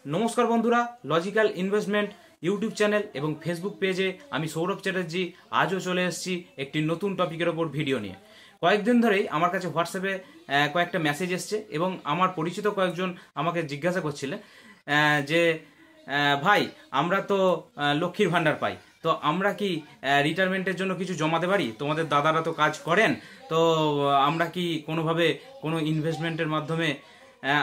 नमस्कार बंधुरा logical investment YouTube channel एवं फेसबुक पेजे आमी सौरभ चैटार्जी आजो चले एसेছি একটি নতুন টপিকের উপর ভিডিও নিয়ে। কয়েকদিন ধরেই আমার কাছে হোয়াটসঅ্যাপে কয়েকটা মেসেজ এসছে এবং আমার পরিচিত কয়েকজন আমাকে জিজ্ঞাসা করছিলেন যে ভাই আমরা তো লক্ষ্মীর ভান্ডার পাই, তো আমরা কি রিটায়ারমেন্টের জন্য কিছু জমাতে পারি? তোমাদের দাদারা তো কাজ করেন, তো আমরা কি কোনোভাবে কোনো ইনভেস্টমেন্টের মাধ্যমে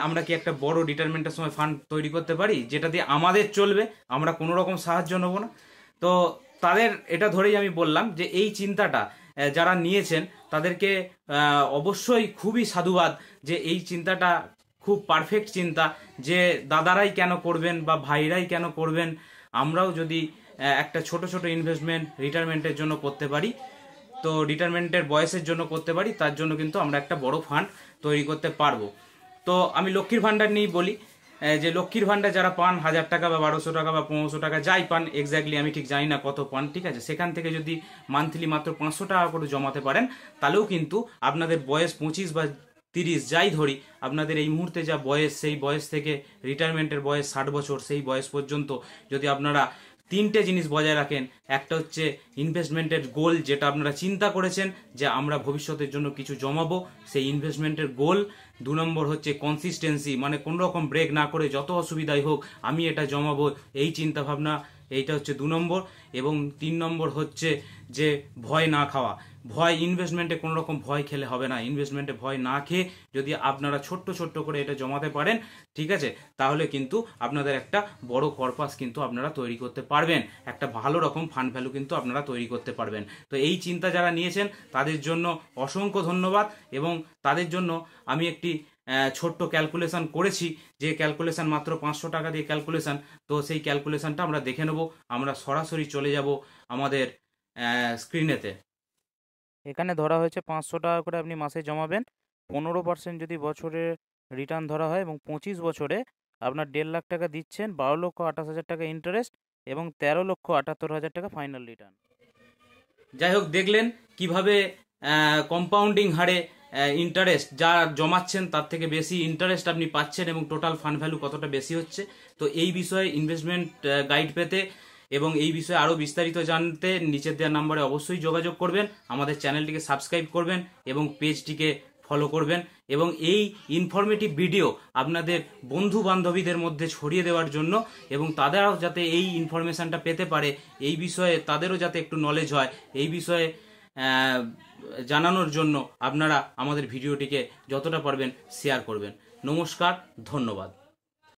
আমরা কি একটা বড় রিটায়ারমেন্টের সময় ফান্ড তৈরি করতে পারি যেটা দিয়ে আমাদের চলবে, আমরা কোনো রকম সাহায্য নেব না? তো তাদের এটা ধরেই আমি বললাম যে এই চিন্তাটা যারা নিয়েছেন তাদেরকে অবশ্যই খুবই সাধুবাদ, যে এই চিন্তাটা খুব পারফেক্ট চিন্তা, যে দাদারাই কেন করবেন বা ভাইরাই কেন করবেন, আমরাও যদি একটা ছোট ছোট ইনভেস্টমেন্ট রিটায়ারমেন্টের জন্য করতে পারি, তো রিটায়ারমেন্টের বয়সের জন্য করতে পারি, তার জন্য কিন্তু আমরা একটা বড় ফান্ড তৈরি করতে পারবো। তো আমি লক্ষ্মীর ভান্ডার নিয়েই বলি যে লক্ষ্মীর ভান্ডার যারা পান 1000 টাকা বা 1200 টাকা বা 1500 টাকা যাই পান, এক্স্যাক্টলি আমি ঠিক জানি না কত পান, ঠিক আছে, সেখান থেকে যদি মান্থলি মাত্র 500 টাকা করে জমাতে পারেন তাহলেও কিন্তু আপনাদের বয়স 25 বা 30 যাই ধরি, আপনাদের এই মুহূর্তে যা বয়স সেই বয়স থেকে রিটায়ারমেন্টের বয়স 60 বছর, সেই বয়স পর্যন্ত যদি আপনারা তিনটে জিনিস বজায় রাখেন, একটা হচ্ছে ইনভেস্টমেন্টের গোল, যেটা আপনারা চিন্তা করেছেন যে আমরা ভবিষ্যতের জন্য কিছু জমাবো, সেই ইনভেস্টমেন্টের গোল। 2 নম্বর হচ্ছে কনসিস্টেন্সি, মানে কোনো রকম ব্রেক না করে যত অসুবিধাই হোক আমি এটা জমাবো, এই চিন্তা ভাবনা, এইটা হচ্ছে 2 নম্বর। এবং 3 নম্বর হচ্ছে যে ভয় না খাওয়া। ভয়, ইনভেস্টমেন্টে কোনো রকম ভয় খেলে হবে না। ইনভেস্টমেন্টে ভয় না খেয়ে যদি আপনারা ছোট্ট ছোট্ট করে এটা জমাতে পারেন, ঠিক আছে, তাহলে কিন্তু আপনাদের একটা বড় কর্পাস কিন্তু আপনারা তৈরি করতে পারবেন, একটা ভালো রকম ফান্ড ভ্যালু কিন্তু আপনারা তৈরি করতে পারবেন। তো এই চিন্তা যারা নিয়েছেন তাদের জন্য অসংখ্য ধন্যবাদ, এবং তাদের জন্য আমি একটি ছোট্ট ক্যালকুলেশন করেছি, যে ক্যালকুলেশন মাত্র 500 টাকা দিয়ে ক্যালকুলেশন। তো সেই ক্যালকুলেশনটা আমরা দেখে নেব, আমরা সরাসরি চলে যাব আমাদের স্ক্রিনেতে। এখানে ধরা হয়েছে 500 টাকা করে আপনি মাসে জমাবেন, 15% যদি বছরে রিটার্ন ধরা হয়, এবং 25 বছরে আপনার 1.5 লাখ টাকা দিচ্ছেন, 12,28,000 টাকা ইন্টারেস্ট এবং 13,78,000 টাকা ফাইনাল রিটার্ন। যাই হোক, দেখলেন কিভাবে কম্পাউন্ডিং হারে ইন্টারেস্ট যা জমাচ্ছেন তার থেকে বেশি ইন্টারেস্ট আপনি পাচ্ছেন, এবং টোটাল ফান্ড ভ্যালু কতটা বেশি হচ্ছে। তো এই বিষয়ে ইনভেস্টমেন্ট গাইড পেতে এবং এই বিষয়ে আরও বিস্তারিত জানতে নিচের দেওয়া নাম্বারে অবশ্যই যোগাযোগ করবেন, আমাদের চ্যানেলটিকে সাবস্ক্রাইব করবেন এবং পেজটিকে ফলো করবেন, এবং এই ইনফরমেটিভ ভিডিও আপনাদের বন্ধু বান্ধবীদের মধ্যে ছড়িয়ে দেওয়ার জন্য, এবং তারাও যাতে এই ইনফরমেশনটা পেতে পারে, এই বিষয়ে তাদেরও যাতে একটু নলেজ হয়, এই বিষয়ে জানানোর জন্য আপনারা আমাদের ভিডিওটিকে যতটা পারবেন শেয়ার করবেন। নমস্কার, ধন্যবাদ।